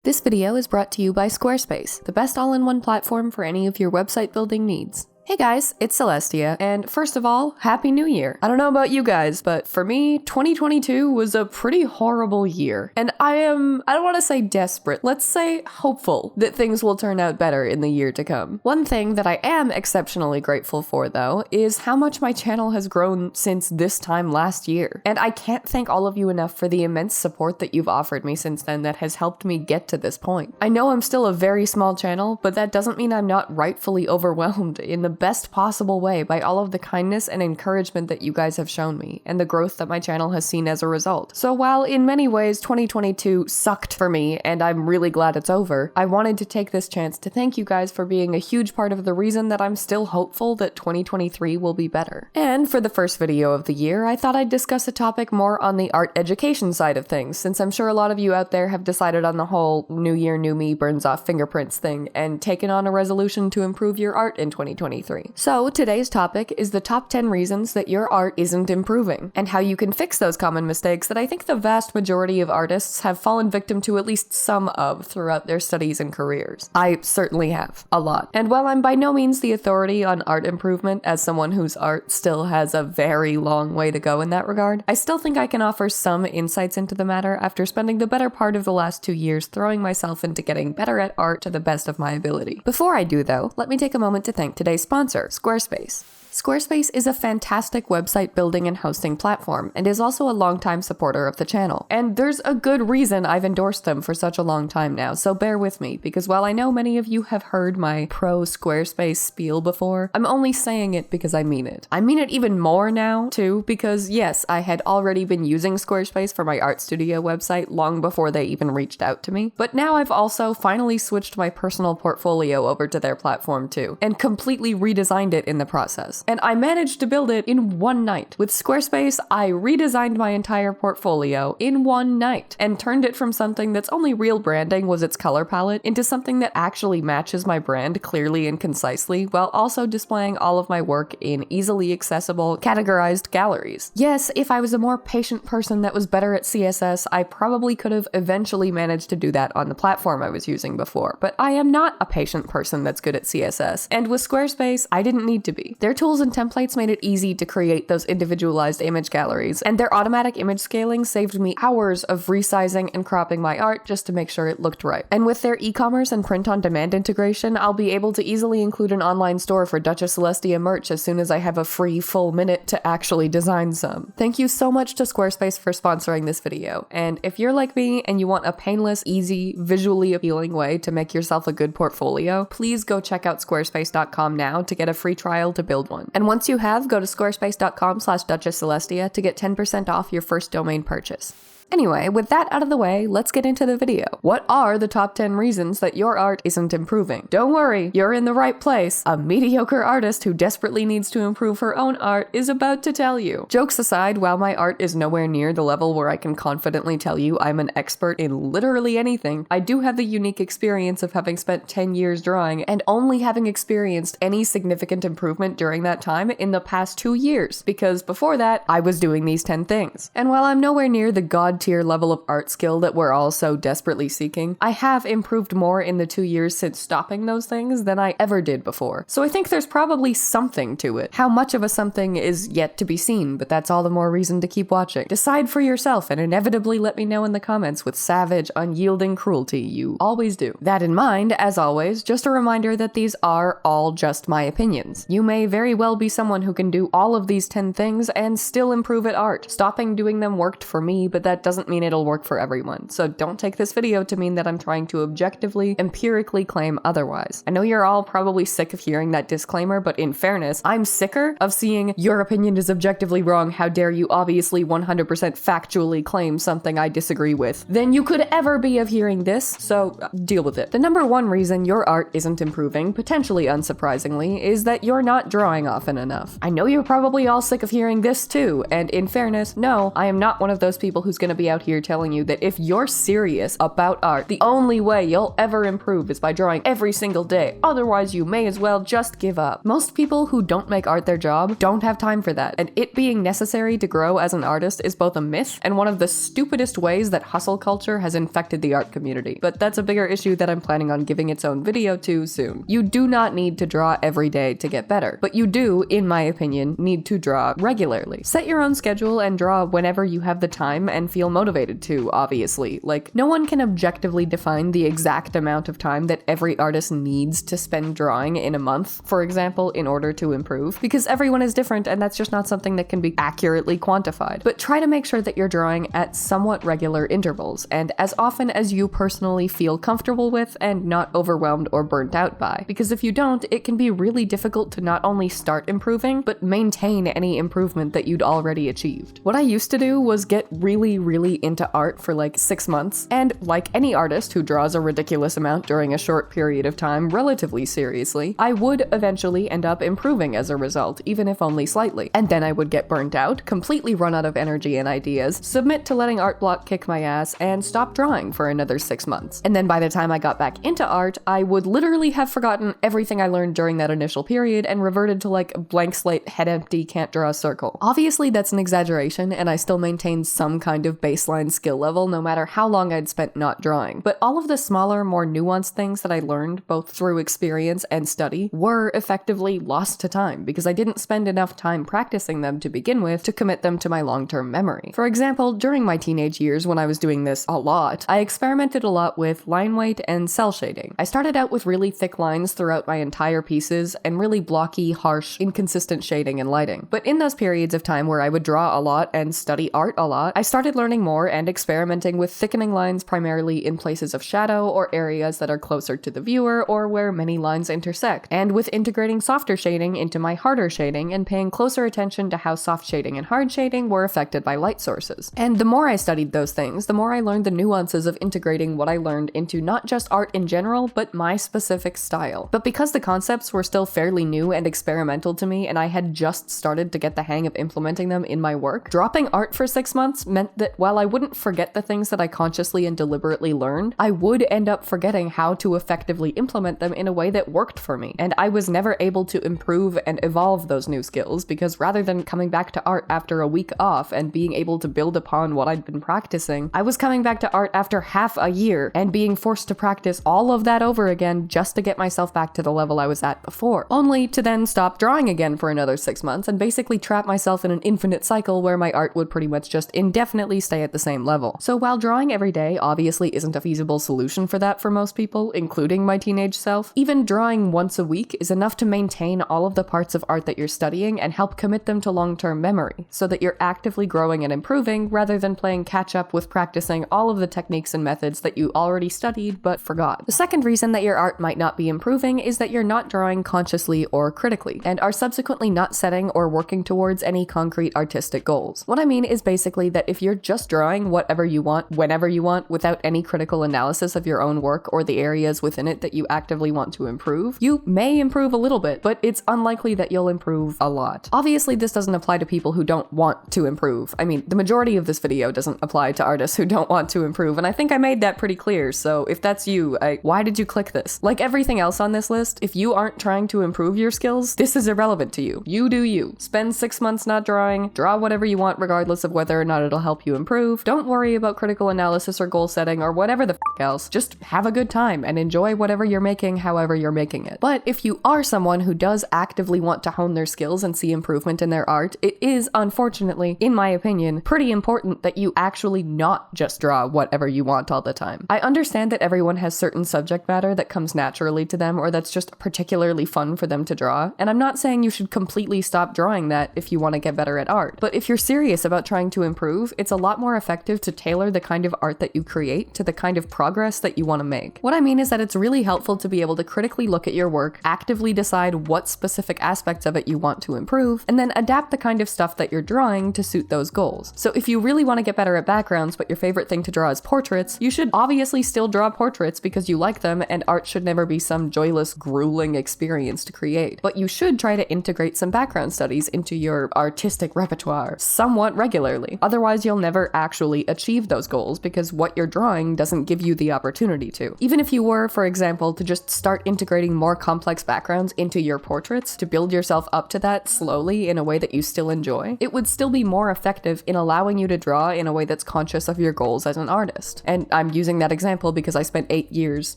This video is brought to you by Squarespace, the best all-in-one platform for any of your website building needs. Hey guys, it's Celestia, and first of all, Happy New Year! I don't know about you guys, but for me, 2022 was a pretty horrible year, and I don't want to say desperate, let's say hopeful that things will turn out better in the year to come. One thing that I am exceptionally grateful for, though, is how much my channel has grown since this time last year, and I can't thank all of you enough for the immense support that you've offered me since then that has helped me get to this point. I know I'm still a very small channel, but that doesn't mean I'm not rightfully overwhelmed in the best possible way by all of the kindness and encouragement that you guys have shown me, and the growth that my channel has seen as a result. So while in many ways 2022 sucked for me, and I'm really glad it's over, I wanted to take this chance to thank you guys for being a huge part of the reason that I'm still hopeful that 2023 will be better. And for the first video of the year, I thought I'd discuss a topic more on the art education side of things, since I'm sure a lot of you out there have decided on the whole new year, new me burns off fingerprints thing, and taken on a resolution to improve your art in 2023. So today's topic is the top 10 reasons that your art isn't improving, and how you can fix those common mistakes that I think the vast majority of artists have fallen victim to at least some of throughout their studies and careers. I certainly have, a lot. And while I'm by no means the authority on art improvement, as someone whose art still has a very long way to go in that regard, I still think I can offer some insights into the matter after spending the better part of the last 2 years throwing myself into getting better at art to the best of my ability. Before I do though, let me take a moment to thank today's sponsor, Squarespace. Squarespace is a fantastic website building and hosting platform, and is also a longtime supporter of the channel. And there's a good reason I've endorsed them for such a long time now, so bear with me, because while I know many of you have heard my pro Squarespace spiel before, I'm only saying it because I mean it. I mean it even more now, too, because yes, I had already been using Squarespace for my art studio website long before they even reached out to me, but now I've also finally switched my personal portfolio over to their platform too, and completely redesigned it in the process. And I managed to build it in one night. With Squarespace, I redesigned my entire portfolio in one night and turned it from something that's only real branding was its color palette into something that actually matches my brand clearly and concisely, while also displaying all of my work in easily accessible, categorized galleries. Yes, if I was a more patient person that was better at CSS, I probably could have eventually managed to do that on the platform I was using before, but I am not a patient person that's good at CSS, and with Squarespace, I didn't need to be. Their tools and templates made it easy to create those individualized image galleries, and their automatic image scaling saved me hours of resizing and cropping my art just to make sure it looked right. And with their e-commerce and print-on-demand integration, I'll be able to easily include an online store for Duchess Celestia merch as soon as I have a free full minute to actually design some. Thank you so much to Squarespace for sponsoring this video, and if you're like me and you want a painless, easy, visually appealing way to make yourself a good portfolio, please go check out squarespace.com now to get a free trial to build one. And once you have, go to squarespace.com/DuchessCelestia to get 10% off your first domain purchase. Anyway, with that out of the way, let's get into the video. What are the top 10 reasons that your art isn't improving? Don't worry, you're in the right place. A mediocre artist who desperately needs to improve her own art is about to tell you. Jokes aside, while my art is nowhere near the level where I can confidently tell you I'm an expert in literally anything, I do have the unique experience of having spent 10 years drawing and only having experienced any significant improvement during that time in the past 2 years, because before that, I was doing these 10 things. And while I'm nowhere near the god-tier level of art skill that we're all so desperately seeking, I have improved more in the 2 years since stopping those things than I ever did before. So I think there's probably something to it. How much of a something is yet to be seen, but that's all the more reason to keep watching. Decide for yourself and inevitably let me know in the comments with savage, unyielding cruelty you always do. That in mind, as always, just a reminder that these are all just my opinions. You may very well be someone who can do all of these 10 things and still improve at art. Stopping doing them worked for me, but that doesn't mean it'll work for everyone, so don't take this video to mean that I'm trying to objectively, empirically claim otherwise. I know you're all probably sick of hearing that disclaimer, but in fairness, I'm sicker of seeing your opinion is objectively wrong, how dare you obviously 100% factually claim something I disagree with, than you could ever be of hearing this, so deal with it. The number one reason your art isn't improving, potentially unsurprisingly, is that you're not drawing often enough. I know you're probably all sick of hearing this too, and in fairness, no, I am not one of those people who's gonna be out here telling you that if you're serious about art, the only way you'll ever improve is by drawing every single day. Otherwise, you may as well just give up. Most people who don't make art their job don't have time for that, and it being necessary to grow as an artist is both a myth and one of the stupidest ways that hustle culture has infected the art community. But that's a bigger issue that I'm planning on giving its own video to soon. You do not need to draw every day to get better, but you do, in my opinion, need to draw regularly. Set your own schedule and draw whenever you have the time and feel motivated to, obviously. Like, no one can objectively define the exact amount of time that every artist needs to spend drawing in a month, for example, in order to improve, because everyone is different and that's just not something that can be accurately quantified. But try to make sure that you're drawing at somewhat regular intervals, and as often as you personally feel comfortable with and not overwhelmed or burnt out by. Because if you don't, it can be really difficult to not only start improving, but maintain any improvement that you'd already achieved. What I used to do was get really into art for like 6 months, and like any artist who draws a ridiculous amount during a short period of time relatively seriously, I would eventually end up improving as a result, even if only slightly. And then I would get burnt out, completely run out of energy and ideas, submit to letting art block kick my ass, and stop drawing for another 6 months. And then by the time I got back into art, I would literally have forgotten everything I learned during that initial period and reverted to like a blank slate, head empty, can't draw a circle. Obviously that's an exaggeration, and I still maintain some kind of baseline skill level no matter how long I'd spent not drawing. But all of the smaller, more nuanced things that I learned, both through experience and study, were effectively lost to time because I didn't spend enough time practicing them to begin with to commit them to my long-term memory. For example, during my teenage years when I was doing this a lot, I experimented a lot with line weight and cell shading. I started out with really thick lines throughout my entire pieces and really blocky, harsh, inconsistent shading and lighting. But in those periods of time where I would draw a lot and study art a lot, I started learning more and experimenting with thickening lines primarily in places of shadow or areas that are closer to the viewer or where many lines intersect, and with integrating softer shading into my harder shading and paying closer attention to how soft shading and hard shading were affected by light sources. And the more I studied those things, the more I learned the nuances of integrating what I learned into not just art in general, but my specific style. But because the concepts were still fairly new and experimental to me, and I had just started to get the hang of implementing them in my work, dropping art for 6 months meant that while I wouldn't forget the things that I consciously and deliberately learned, I would end up forgetting how to effectively implement them in a way that worked for me. And I was never able to improve and evolve those new skills because rather than coming back to art after a week off and being able to build upon what I'd been practicing, I was coming back to art after half a year and being forced to practice all of that over again just to get myself back to the level I was at before, only to then stop drawing again for another 6 months and basically trap myself in an infinite cycle where my art would pretty much just indefinitely stay at the same level. So while drawing every day obviously isn't a feasible solution for that for most people, including my teenage self, even drawing once a week is enough to maintain all of the parts of art that you're studying and help commit them to long-term memory, so that you're actively growing and improving rather than playing catch-up with practicing all of the techniques and methods that you already studied but forgot. The second reason that your art might not be improving is that you're not drawing consciously or critically, and are subsequently not setting or working towards any concrete artistic goals. What I mean is basically that if you're just drawing whatever you want, whenever you want, without any critical analysis of your own work or the areas within it that you actively want to improve, you may improve a little bit, but it's unlikely that you'll improve a lot. Obviously, this doesn't apply to people who don't want to improve. I mean, the majority of this video doesn't apply to artists who don't want to improve, and I think I made that pretty clear, so if that's you, why did you click this? Like everything else on this list, if you aren't trying to improve your skills, this is irrelevant to you. You do you. Spend 6 months not drawing, draw whatever you want regardless of whether or not it'll help you improve, don't worry about critical analysis or goal setting or whatever the f*** else, just have a good time and enjoy whatever you're making however you're making it. But if you are someone who does actively want to hone their skills and see improvement in their art, it is, unfortunately, in my opinion, pretty important that you actually not just draw whatever you want all the time. I understand that everyone has certain subject matter that comes naturally to them or that's just particularly fun for them to draw, and I'm not saying you should completely stop drawing that if you want to get better at art, but if you're serious about trying to improve, it's a lot more effective to tailor the kind of art that you create to the kind of progress that you want to make. What I mean is that it's really helpful to be able to critically look at your work, actively decide what specific aspects of it you want to improve, and then adapt the kind of stuff that you're drawing to suit those goals. So if you really want to get better at backgrounds, but your favorite thing to draw is portraits, you should obviously still draw portraits because you like them, and art should never be some joyless, grueling experience to create. But you should try to integrate some background studies into your artistic repertoire somewhat regularly. Otherwise, you'll never never actually achieve those goals because what you're drawing doesn't give you the opportunity to. Even if you were, for example, to just start integrating more complex backgrounds into your portraits to build yourself up to that slowly in a way that you still enjoy, it would still be more effective in allowing you to draw in a way that's conscious of your goals as an artist. And I'm using that example because I spent 8 years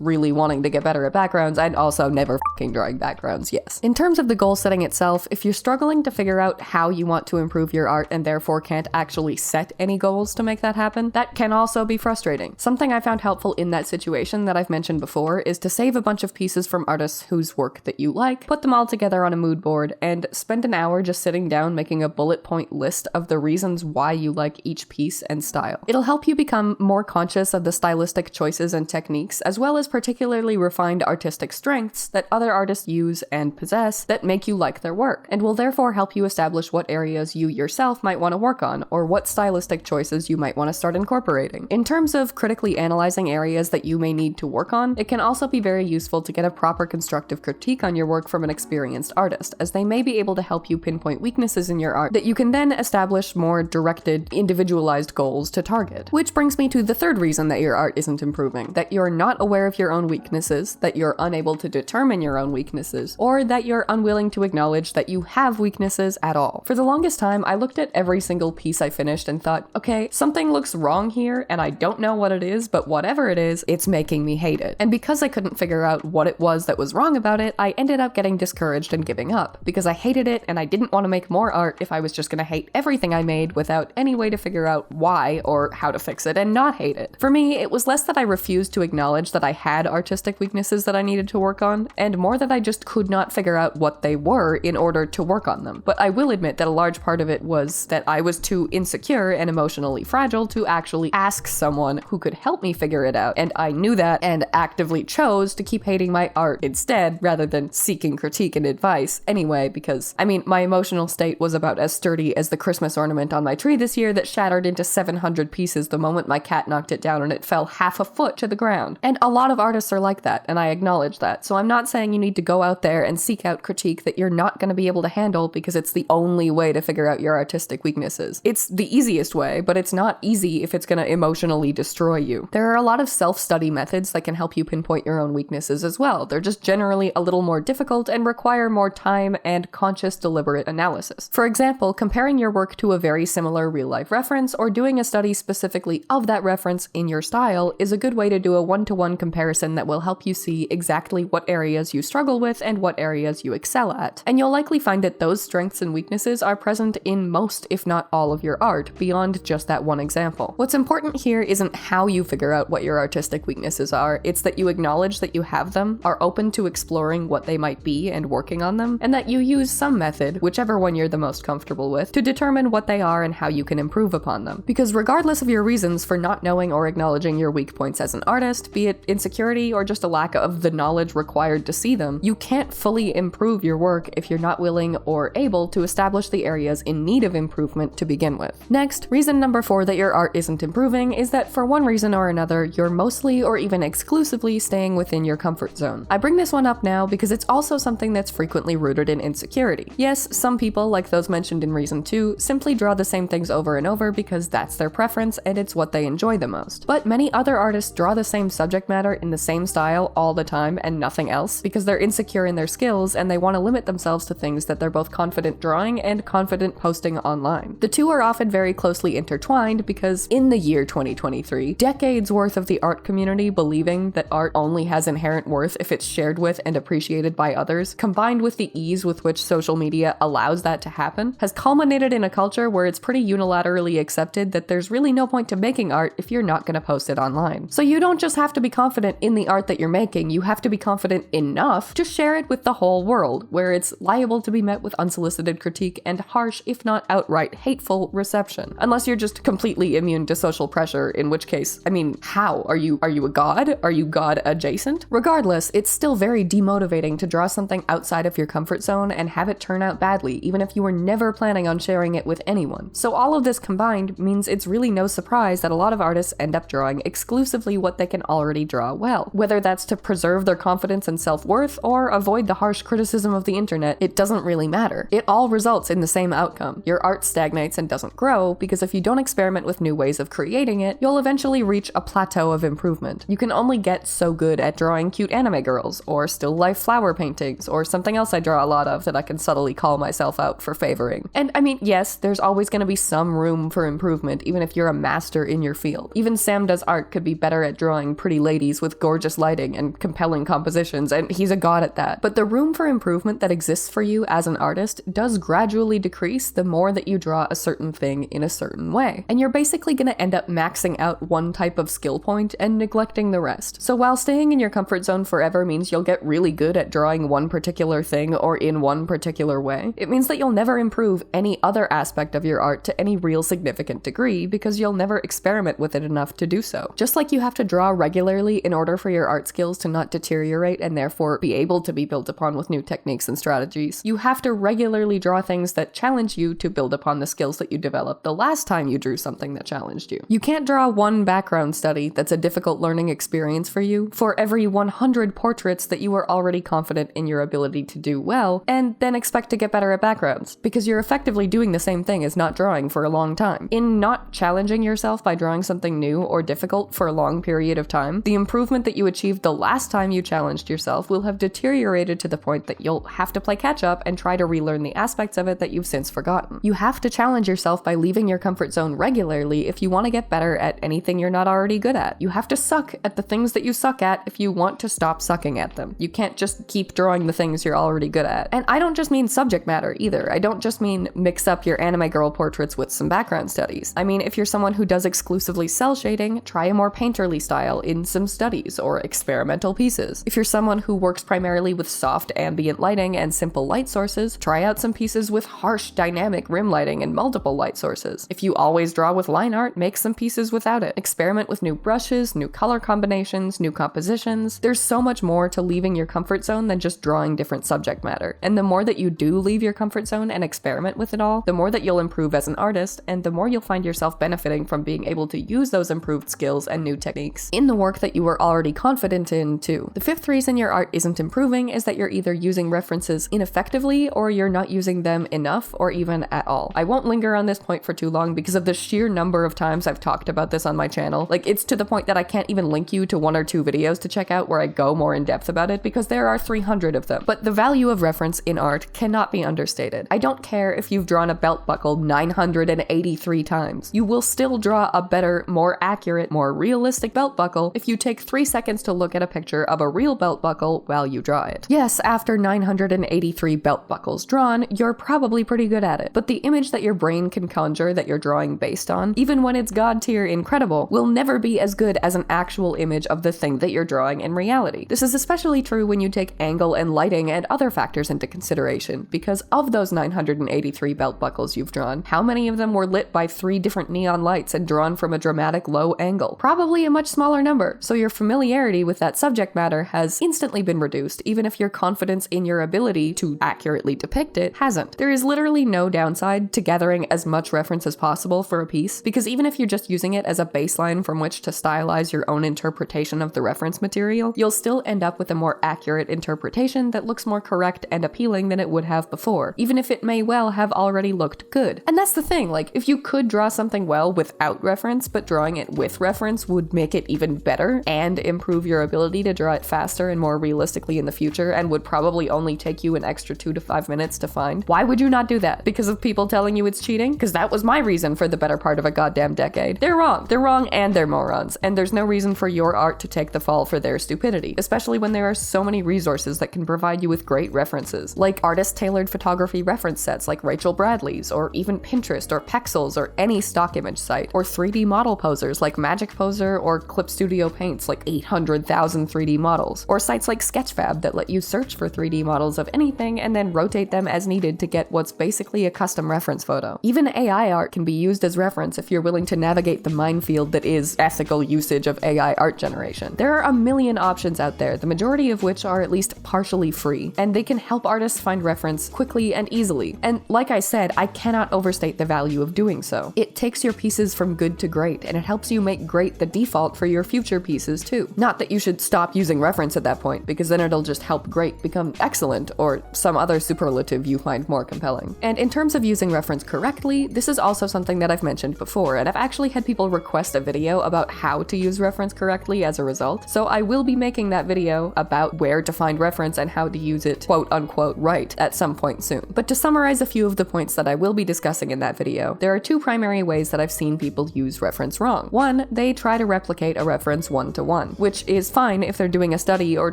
really wanting to get better at backgrounds and also never fucking drawing backgrounds, yes. In terms of the goal setting itself, if you're struggling to figure out how you want to improve your art and therefore can't actually set any goals to make that happen, that can also be frustrating. Something I found helpful in that situation that I've mentioned before is to save a bunch of pieces from artists whose work that you like, put them all together on a mood board, and spend an hour just sitting down making a bullet point list of the reasons why you like each piece and style. It'll help you become more conscious of the stylistic choices and techniques, as well as particularly refined artistic strengths that other artists use and possess that make you like their work, and will therefore help you establish what areas you yourself might want to work on, or what stylistic choices you might want to start incorporating. In terms of critically analyzing areas that you may need to work on, it can also be very useful to get a proper constructive critique on your work from an experienced artist, as they may be able to help you pinpoint weaknesses in your art that you can then establish more directed, individualized goals to target. Which brings me to the third reason that your art isn't improving: that you're not aware of your own weaknesses, that you're unable to determine your own weaknesses, or that you're unwilling to acknowledge that you have weaknesses at all. For the longest time, I looked at every single piece I finished and thought, okay, something looks wrong here and I don't know what it is, but whatever it is, it's making me hate it. And because I couldn't figure out what it was that was wrong about it, I ended up getting discouraged and giving up, because I hated it and I didn't want to make more art if I was just gonna hate everything I made without any way to figure out why or how to fix it and not hate it. For me, it was less that I refused to acknowledge that I had artistic weaknesses that I needed to work on, and more that I just could not figure out what they were in order to work on them. But I will admit that a large part of it was that I was too insecure and emotionally fragile to actually ask someone who could help me figure it out, and I knew that and actively chose to keep hating my art instead rather than seeking critique and advice anyway, because, I mean, my emotional state was about as sturdy as the Christmas ornament on my tree this year that shattered into 700 pieces the moment my cat knocked it down and it fell half a foot to the ground. And a lot of artists are like that, and I acknowledge that. So I'm not saying you need to go out there and seek out critique that you're not going to be able to handle because it's the only way to figure out your artistic weaknesses. It's the easiest way, but it's not easy if it's going to emotionally destroy you. There are a lot of self-study methods that can help you pinpoint your own weaknesses as well. They're just generally a little more difficult and require more time and conscious, deliberate analysis. For example, comparing your work to a very similar real-life reference or doing a study specifically of that reference in your style is a good way to do a one-to-one comparison that will help you see exactly what areas you struggle with and what areas you excel at. And you'll likely find that those strengths and weaknesses are present in most, if not all, of your art, beyond just that one example. What's important here isn't how you figure out what your artistic weaknesses are, it's that you acknowledge that you have them, are open to exploring what they might be and working on them, and that you use some method, whichever one you're the most comfortable with, to determine what they are and how you can improve upon them. Because regardless of your reasons for not knowing or acknowledging your weak points as an artist, be it insecurity or just a lack of the knowledge required to see them, you can't fully improve your work if you're not willing or able to establish the areas in need of improvement to begin with. Next, reason number 4 that your art isn't improving is that for one reason or another, you're mostly or even exclusively staying within your comfort zone. I bring this one up now because it's also something that's frequently rooted in insecurity. Yes, some people, like those mentioned in reason 2, simply draw the same things over and over because that's their preference and it's what they enjoy the most. But many other artists draw the same subject matter in the same style all the time and nothing else because they're insecure in their skills and they want to limit themselves to things that they're both confident drawing and confident posting online. The two are often very closely intertwined because in the year 2023, decades worth of the art community believing that art only has inherent worth if it's shared with and appreciated by others, combined with the ease with which social media allows that to happen, has culminated in a culture where it's pretty unilaterally accepted that there's really no point to making art if you're not going to post it online. So you don't just have to be confident in the art that you're making, you have to be confident enough to share it with the whole world, where it's liable to be met with unsolicited critique and harsh, if not outright hateful, reception. Unless you're just completely immune to social pressure, in which case, I mean, how? Are you a god? Are you god adjacent? Regardless, it's still very demotivating to draw something outside of your comfort zone and have it turn out badly, even if you were never planning on sharing it with anyone. So all of this combined means it's really no surprise that a lot of artists end up drawing exclusively what they can already draw well. Whether that's to preserve their confidence and self-worth or avoid the harsh criticism of the internet, it doesn't really matter. It all results in the same outcome. Your art stagnates and doesn't grow because if you don't experiment with new ways of creating it, you'll eventually reach a plateau of improvement. You can only get so good at drawing cute anime girls, or still life flower paintings, or something else I draw a lot of that I can subtly call myself out for favoring. And I mean, yes, there's always going to be some room for improvement, even if you're a master in your field. Even Sam Does Art could be better at drawing pretty ladies with gorgeous lighting and compelling compositions, and he's a god at that. But the room for improvement that exists for you as an artist does gradually decrease the more that you draw a certain thing in a certain way. And you're basically going to end up maxing out one type of skill point and neglecting the rest. So while staying in your comfort zone forever means you'll get really good at drawing one particular thing or in one particular way, it means that you'll never improve any other aspect of your art to any real significant degree because you'll never experiment with it enough to do so. Just like you have to draw regularly in order for your art skills to not deteriorate and therefore be able to be built upon with new techniques and strategies, you have to regularly draw things that challenge you to build upon the skills that you developed the last time you drew something that challenged you. You can't draw one background study that's a difficult learning experience for you for every 100 portraits that you are already confident in your ability to do well, and then expect to get better at backgrounds, because you're effectively doing the same thing as not drawing for a long time. In not challenging yourself by drawing something new or difficult for a long period of time, the improvement that you achieved the last time you challenged yourself will have deteriorated to the point that you'll have to play catch up and try to relearn the aspects of it that you've since forgotten. You have to challenge yourself by leaving your comfort zone regularly if you want to get better at anything you're not already good at. You have to suck at the things that you suck at if you want to stop sucking at them. You can't just keep drawing the things you're already good at. And I don't just mean subject matter either. I don't just mean mix up your anime girl portraits with some background studies. I mean, if you're someone who does exclusively cell shading, try a more painterly style in some studies or experimental pieces. If you're someone who works primarily with soft ambient lighting and simple light sources, try out some pieces with harsh dynamic rim lighting and multiple light sources. If you always draw with line art, make some pieces without it. Experiment with new brushes, new color combinations, new compositions. There's so much more to leaving your comfort zone than just drawing different subject matter. And the more that you do leave your comfort zone and experiment with it all, the more that you'll improve as an artist, and the more you'll find yourself benefiting from being able to use those improved skills and new techniques in the work that you were already confident in too. The fifth reason your art isn't improving is that you're either using references ineffectively or you're not using them enough or even at all. I won't linger on this point for too long because of the sheer number of times I've talked about this on my channel. Like, it's to the point that I can't even link you to 1 or 2 videos to check out where I go more in depth about it because there are 300 of them. But the value of reference in art cannot be understated. I don't care if you've drawn a belt buckle 983 times. You will still draw a better, more accurate, more realistic belt buckle if you take 3 seconds to look at a picture of a real belt buckle while you draw it. Yes, after 983 belt buckles drawn, you're probably pretty good at it, but the image that your brain can conjure that you're drawing based on, even when it's god tier incredible, will never be as good as an actual image of the thing that you're drawing in reality. This is especially true when you take angle and lighting and other factors into consideration, because of those 983 belt buckles you've drawn, how many of them were lit by 3 different neon lights and drawn from a dramatic low angle? Probably a much smaller number, so your familiarity with that subject matter has instantly been reduced, even if your confidence in your ability to accurately depict it hasn't. There is literally no downside to gathering as much reference as possible for a piece, because even if you're just using it as a baseline from which to stylize your own interpretation of the reference material, you'll still end up with a more accurate interpretation that looks more correct and appealing than it would have before, even if it may well have already looked good. And that's the thing, like, if you could draw something well without reference, but drawing it with reference would make it even better and improve your ability to draw it faster and more realistically in the future, and would probably only take you an extra 2 to 5 minutes to find, why would you not do that? Because of people telling you it's cheating? Because that was my reason for the better part of a goddamn decade. They're wrong. They're wrong and they're morons, and there's no reason for your art to take the fall for their stupidity, especially when there are so many resources that can provide you with great references, like artist-tailored photography reference sets like Rachel Bradley's, or even Pinterest or Pexels or any stock image site, or 3D model posers like Magic Poser or Clip Studio Paint's like 800,000 3D models, or sites like Sketchfab that let you search for 3D models of anything and then rotate them as needed to get what's basically a custom reference photo. Even AI art can be used as reference if you're willing to navigate the minefield that is ethical usage of AI art generation. There are a million options out there, the majority of which are at least partially free, and they can help artists find reference quickly and easily. And like I said, I cannot overstate the value of doing so. It takes your pieces from good to great, and it helps you make great the default for your future pieces too. Not that you should stop using reference at that point, because then it'll just help great become excellent, or some other superlative you find more compelling. And in terms of using reference correctly, this is also something that I've mentioned before, and I've actually had people request a video about how to use reference correctly as a result, so I will be making that video about where to find reference and how to use it quote-unquote right at some point soon. But to summarize a few of the points that I will be discussing in that video, there are two primary ways that I've seen people use reference wrong. One, they try to replicate a reference one-to-one, which is fine if they're doing a study or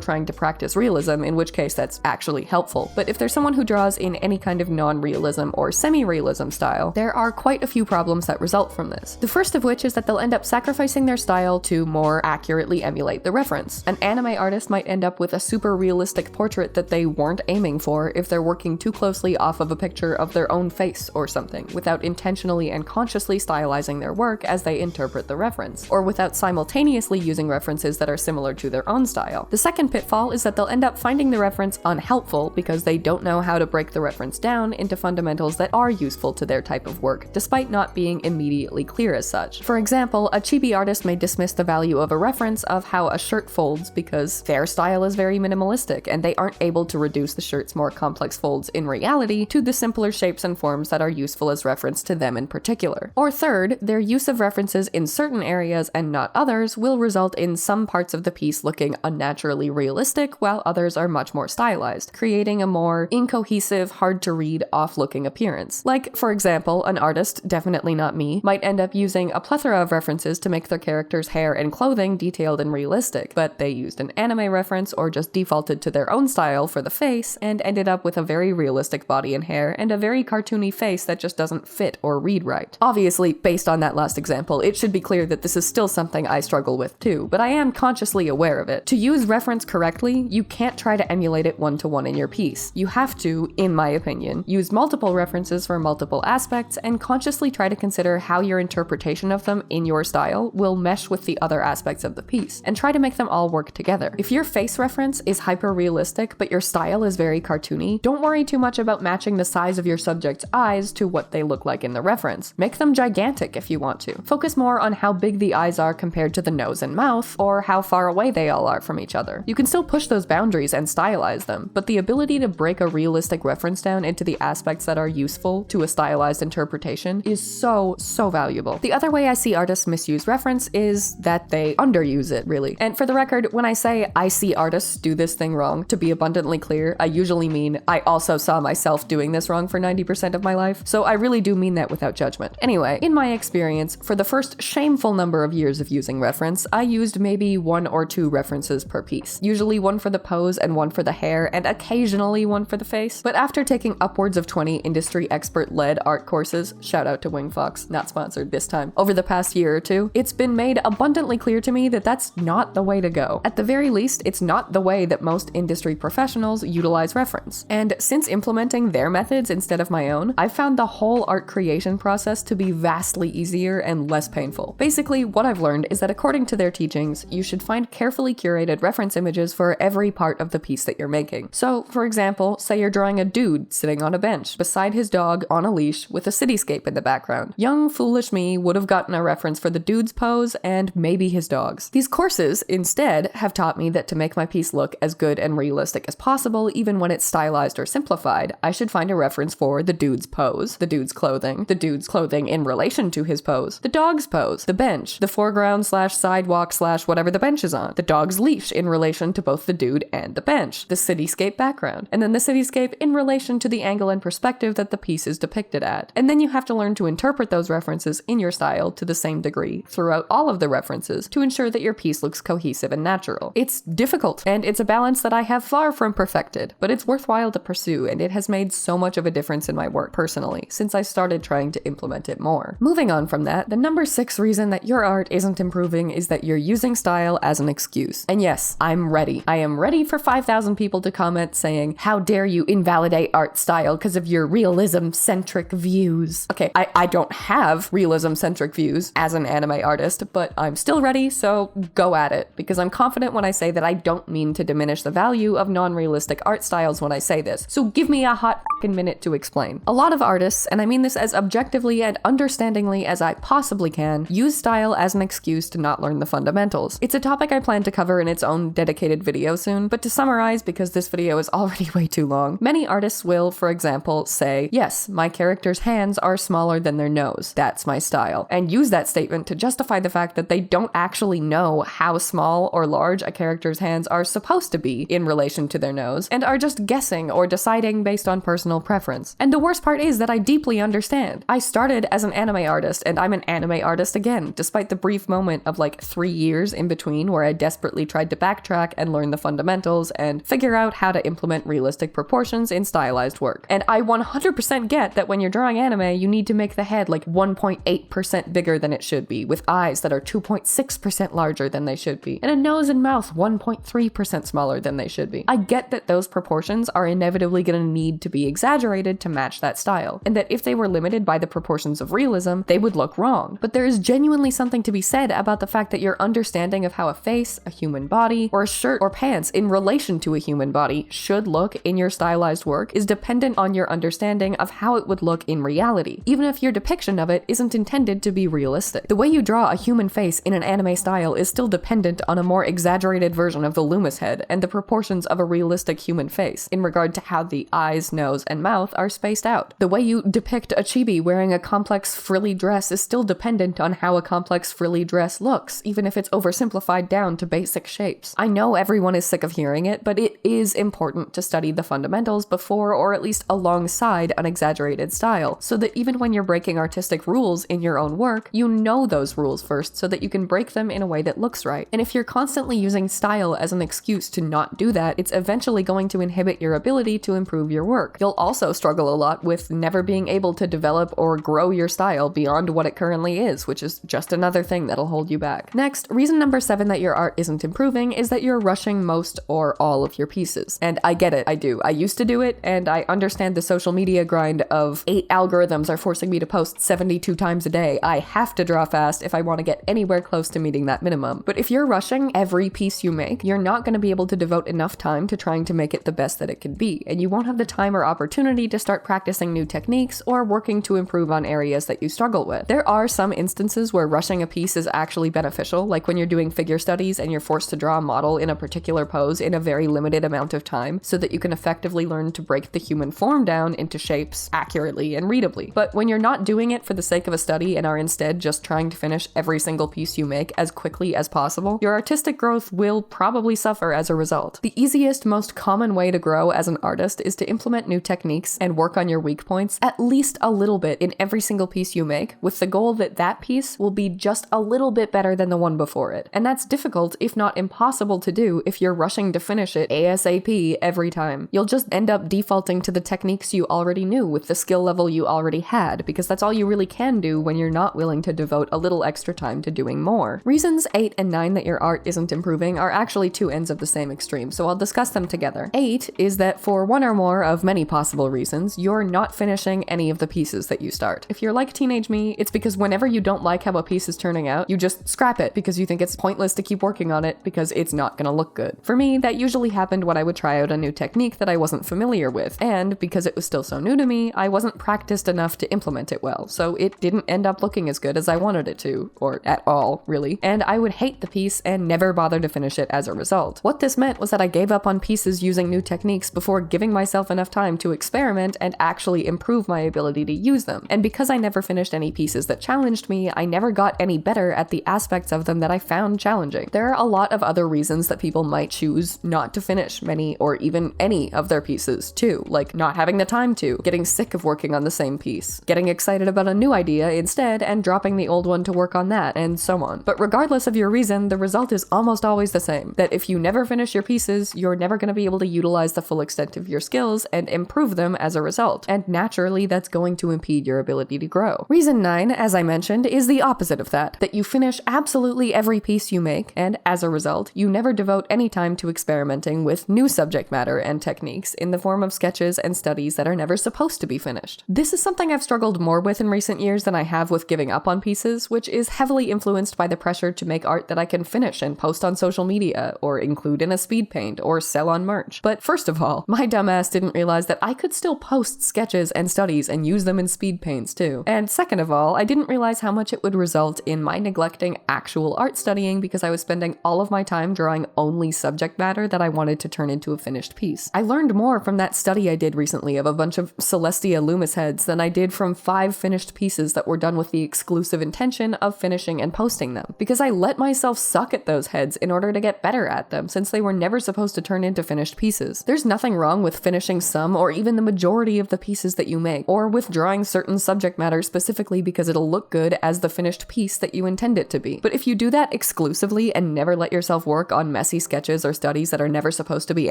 trying to practice realism, in which case that's actually helpful. But if there's someone who draws in any kind of non-realism or semi-realism style, there are quite a few problems that result from this. The first of which is that they'll end up sacrificing their style to more accurately emulate the reference. An anime artist might end up with a super realistic portrait that they weren't aiming for if they're working too closely off of a picture of their own face or something, without intentionally and consciously stylizing their work as they interpret the reference, or without simultaneously using references that are similar to their own style. The second pitfall is that they'll end up finding the reference unhelpful because they don't know how to break the reference down into fundamentals that are useful to their type of work, despite not being immediately clear as such. For example, a chibi artist may dismiss the value of a reference of how a shirt folds because their style is very minimalistic and they aren't able to reduce the shirt's more complex folds in reality to the simpler shapes and forms that are useful as reference to them in particular. Or third, their use of references in certain areas and not others will result in some parts of the piece looking unnaturally realistic while others are much more stylized, creating a more incohesive, hard to read, off-looking appearance. Like, for example, an artist, definitely not me, might end up using a plethora of references to make their character's hair and clothing detailed and realistic, but they used an anime reference or just defaulted to their own style for the face and ended up with a very realistic body and hair and a very cartoony face that just doesn't fit or read right. Obviously, based on that last example, it should be clear that this is still something I struggle with too, but I am consciously aware of it. To use reference correctly, you can't try to emulate it one-to-one in your piece. You have to, in my opinion, use multiple references for multiple aspects and consciously try to consider how your interpretation of them in your style will mesh with the other aspects of the piece, and try to make them all work together. If your face reference is hyper-realistic but your style is very cartoony, don't worry too much about matching the size of your subject's eyes to what they look like in the reference. Make them gigantic if you want to. Focus more on how big the eyes are compared to the nose and mouth, or how far away they all are from each other. You can still push those boundaries and stylize them, but the ability to break a realistic reference down into the aspects that are useful to a stylized interpretation is so valuable. The other way I see artists misuse reference is that they underuse it, really. And for the record, when I say I see artists do this thing wrong, to be abundantly clear, I usually mean I also saw myself doing this wrong for 90% of my life, so I really do mean that without judgment. Anyway, in my experience, for the first shameful number of years of using reference, I used maybe 1 or 2 references per piece, usually one for the pose and one for the hair, and occasionally one for the face. But after taking upwards of 20 industry expert-led art courses, shout out to Wingfox, not sponsored this time, over the past year or two, it's been made abundantly clear to me that that's not the way to go. At the very least, it's not the way that most industry professionals utilize reference. And since implementing their methods instead of my own, I've found the whole art creation process to be vastly easier and less painful. Basically, what I've learned is that according to their teachings, you should find carefully curated reference images for every part of the piece that you're making. So, for example, say you're drawing a dude sitting on a bench beside his dog on a leash with a cityscape in the background. Young, foolish me would have gotten a reference for the dude's pose and maybe his dog's. These courses, instead, have taught me that to make my piece look as good and realistic as possible, even when it's stylized or simplified, I should find a reference for the dude's pose, the dude's clothing in relation to his pose, the dog's pose, the bench, the foreground / sidewalk / whatever the bench is on, the dog's leash in relation to both the dude and the bench, the cityscape background, and then the cityscape in relation to the angle and perspective that the piece is depicted at. And then you have to learn to interpret those references in your style to the same degree throughout all of the references to ensure that your piece looks cohesive and natural. It's difficult, and it's a balance that I have far from perfected, but it's worthwhile to pursue, and it has made so much of a difference in my work personally since I started trying to implement it more. Moving on from that, the number 6 reason that your art isn't improving is that you're using style as an excuse. And yes, I'm ready. I am ready for 5,000 people to comment saying, how dare you invalidate art style because of your realism-centric views. Okay, I don't have realism-centric views as an anime artist, but I'm still ready, so go at it, because I'm confident when I say that I don't mean to diminish the value of non-realistic art styles when I say this, so give me a hot fucking minute to explain. A lot of artists, and I mean this as objectively and understandingly as I possibly can, use style as an excuse to not learn the fundamentals. It's a topic I plan to cover in its own dedicated video soon, but to summarize, because this video is already way too long, many artists will, for example, say, yes, my character's hands are smaller than their nose. That's my style. And use that statement to justify the fact that they don't actually know how small or large a character's hands are supposed to be in relation to their nose, and are just guessing or deciding based on personal preference. And the worst part is that I deeply understand. I started as an anime artist, and I'm an anime artist again, despite the brief moment of like 3 years in between where I desperately tried to backtrack and learn the fundamentals and figure out how to implement realistic proportions in stylized work. And I 100% get that when you're drawing anime, you need to make the head like 1.8% bigger than it should be, with eyes that are 2.6% larger than they should be, and a nose and mouth 1.3% smaller than they should be. I get that those proportions are inevitably going to need to be exaggerated to match that style, and that if they were limited by the proportions of realism, they would look wrong. But there is genuinely something to be said about the fact that your understanding of how a face, a human body, or a shirt or pants in relation to a human body should look in your stylized work is dependent on your understanding of how it would look in reality, even if your depiction of it isn't intended to be realistic. The way you draw a human face in an anime style is still dependent on a more exaggerated version of the Loomis head and the proportions of a realistic human face in regard to how the eyes, nose, and mouth are spaced out. The way you depict a chibi wearing a complex frilly dress is still dependent on how a complex frilly dress looks, even if it's oversimplified down to basic shapes. I know everyone is sick of hearing it, but it is important to study the fundamentals before or at least alongside an exaggerated style, so that even when you're breaking artistic rules in your own work, you know those rules first so that you can break them in a way that looks right. And if you're constantly using style as an excuse to not do that, it's eventually going to inhibit your ability to improve your work. You'll also struggle a lot with never being able to develop or grow your style beyond what it currently is, which is just another thing that'll hold you back. Next, reason number 7 that your art isn't improving is that you're rushing most or all of your pieces. And I get it, I do. I used to do it, and I understand the social media grind of 8 algorithms are forcing me to post 72 times a day. I have to draw fast if I want to get anywhere close to meeting that minimum. But if you're rushing every piece you make, you're not going to be able to devote enough time to trying to make it the best that it can be, and you won't have the time or opportunity to start practicing new techniques or working to improve on areas that you struggle with. There are some instances where rushing a piece is actually beneficial, like when you're doing figure studies and you're forced to draw a model in a particular pose in a very limited amount of time so that you can effectively learn to break the human form down into shapes accurately and readably. But when you're not doing it for the sake of a study and are instead just trying to finish every single piece you make as quickly as possible, your artistic growth will probably suffer as a result. The easiest, most common way to grow as an artist is to implement new techniques and work on your weak points at least a little bit in every single piece you make, with the goal that that piece will be just a little bit better than the one before it. And that's difficult, if not impossible to do, if you're rushing to finish it ASAP every time. You'll just end up defaulting to the techniques you already knew with the skill level you already had, because that's all you really can do when you're not willing to devote a little extra time to doing more. Reasons 8 and 9 that your art isn't improving are actually two ends of the same extreme, so I'll discuss them together. 8 is that for one or more of many possible reasons, you're not finishing any of the pieces that you start. If you're like teenage me, it's because whenever you don't like how a piece is turning out, you just scrap it because you think it's pointless to keep working on it because it's not gonna look good. For me, that usually happened when I would try out a new technique that I wasn't familiar with, and because it was still so new to me, I wasn't practiced enough to implement it well, so it didn't end up looking as good as I wanted it to, or at all, really, and I would hate the piece and never bother to finish it as a result. What this meant was that I gave up on pieces using new techniques before giving myself enough time to experiment and actually improve my ability to use them, and because I never finished any pieces that challenged me, I never got any better at the aspects of them that I found challenging. There are a lot of other reasons that people might choose not to finish many or even any of their pieces too, like not having the time to, getting sick of working on the same piece, getting excited about a new idea instead and dropping the old one to work on that, and so on. But regardless of your reason, the result is almost always the same, that if you never finish your pieces, you're never going to be able to utilize the full extent of your skills and improve them as a result, and naturally that's going to impede your ability to grow. Reason 9, as I mentioned, is the opposite of that you finish absolutely every piece you make, and as a result, you never devote any time to experimenting with new subject matter and techniques in the form of sketches and studies that are never supposed to be finished. This is something I've struggled more with in recent years than I have with giving up on pieces, which is heavily influenced by the pressure to make art that I can finish and post on social media, or include in a speed paint, or sell on merch. But first of all, my dumbass didn't realize that I could still post sketches and studies and use them in speed paints too. And second of all, I didn't realize how much it would result in my neglecting actual art studying because I was spending all of my time drawing only subject matter that I wanted to turn into a finished piece. I learned more from that study I did recently of a bunch of Celestia Loomis heads than I did from 5 5 finished pieces that were done with the exclusive intention of finishing and posting them, because I let myself suck at those heads in order to get better at them, since they were never supposed to turn into finished pieces. There's nothing wrong with finishing some or even the majority of the pieces that you make, or withdrawing certain subject matter specifically because it'll look good as the finished piece that you intend it to be. But if you do that exclusively and never let yourself work on messy sketches or studies that are never supposed to be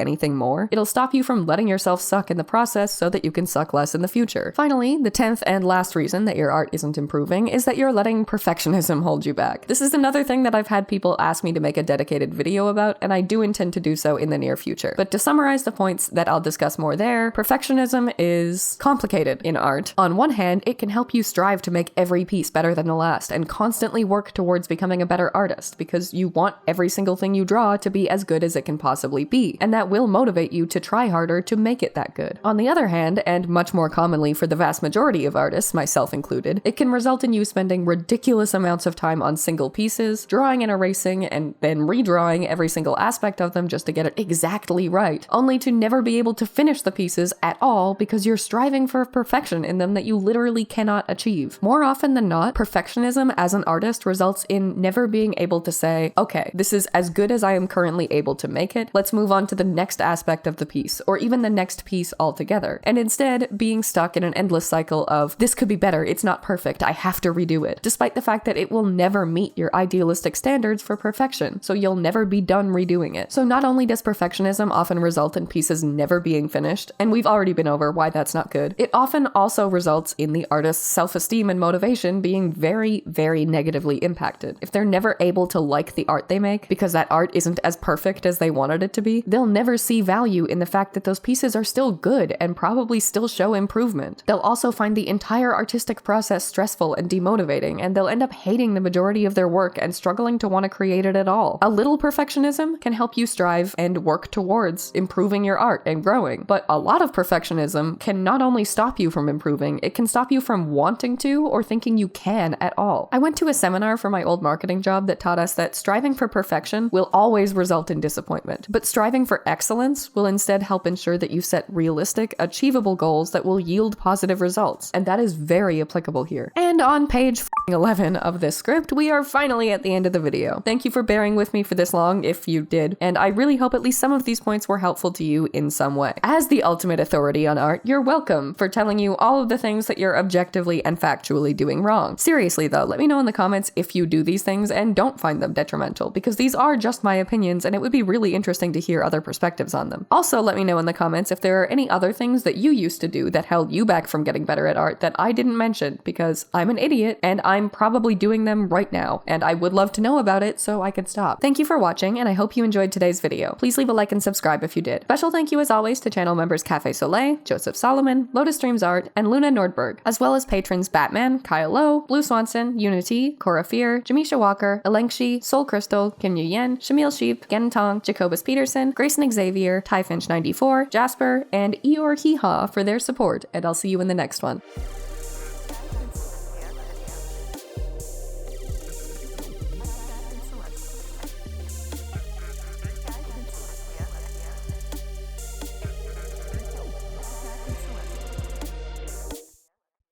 anything more, it'll stop you from letting yourself suck in the process so that you can suck less in the future. Finally, the 10th and last reason that your art isn't improving is that you're letting perfectionism hold you back. This is another thing that I've had people ask me to make a dedicated video about, and I do intend to do so in the near future. But to summarize the points that I'll discuss more there, perfectionism is complicated in art. On one hand, it can help you strive to make every piece better than the last and constantly work towards becoming a better artist, because you want every single thing you draw to be as good as it can possibly be, and that will motivate you to try harder to make it that good. On the other hand, and much more commonly for the vast majority of artists, myself included, it can result in you spending ridiculous amounts of time on single pieces, drawing and erasing, and then redrawing every single aspect of them just to get it exactly right, only to never be able to finish the pieces at all because you're striving for perfection in them that you literally cannot achieve. More often than not, perfectionism as an artist results in never being able to say, okay, this is as good as I am currently able to make it, let's move on to the next aspect of the piece, or even the next piece altogether, and instead being stuck in an endless cycle of, this could be better, it's not perfect, I have to redo it, despite the fact that it will never meet your idealistic standards for perfection, so you'll never be done redoing it. So not only does perfectionism often result in pieces never being finished, and we've already been over why that's not good, it often also results in the artist's self-esteem and motivation being very, very negatively impacted. If they're never able to like the art they make, because that art isn't as perfect as they wanted it to be, they'll never see value in the fact that those pieces are still good and probably still show improvement. They'll also find the entire artistic process stressful and demotivating, and they'll end up hating the majority of their work and struggling to want to create it at all. A little perfectionism can help you strive and work towards improving your art and growing, but a lot of perfectionism can not only stop you from improving, it can stop you from wanting to or thinking you can at all. I went to a seminar for my old marketing job that taught us that striving for perfection will always result in disappointment, but striving for excellence will instead help ensure that you set realistic, achievable goals that will yield positive results, and that is very applicable here. And on page 11 of this script, we are finally at the end of the video. Thank you for bearing with me for this long, if you did, and I really hope at least some of these points were helpful to you in some way. As the ultimate authority on art, you're welcome for telling you all of the things that you're objectively and factually doing wrong. Seriously though, let me know in the comments if you do these things and don't find them detrimental, because these are just my opinions and it would be really interesting to hear other perspectives on them. Also, let me know in the comments if there are any other things that you used to do that held you back from getting better at art that I didn't mention, because I'm an idiot and I'm probably doing them right now, and I would love to know about it so I could stop. Thank you for watching, and I hope you enjoyed today's video. Please leave a like and subscribe if you did. Special thank you as always to channel members Cafe Soleil, Joseph Solomon, Lotus Streams Art, and Luna Nordberg, as well as patrons Batman, Kyle Lowe, Blue Swanson, Unity, Cora Fear, Jamisha Walker, Elengshi, Soul Crystal, Kim Yu Yen, Shamil Sheep, Gentong, Jacobus Peterson, Grayson Xavier, Ty Finch 94, Jasper, and Eeyore Hee Haw for their support, and I'll see you in the next one.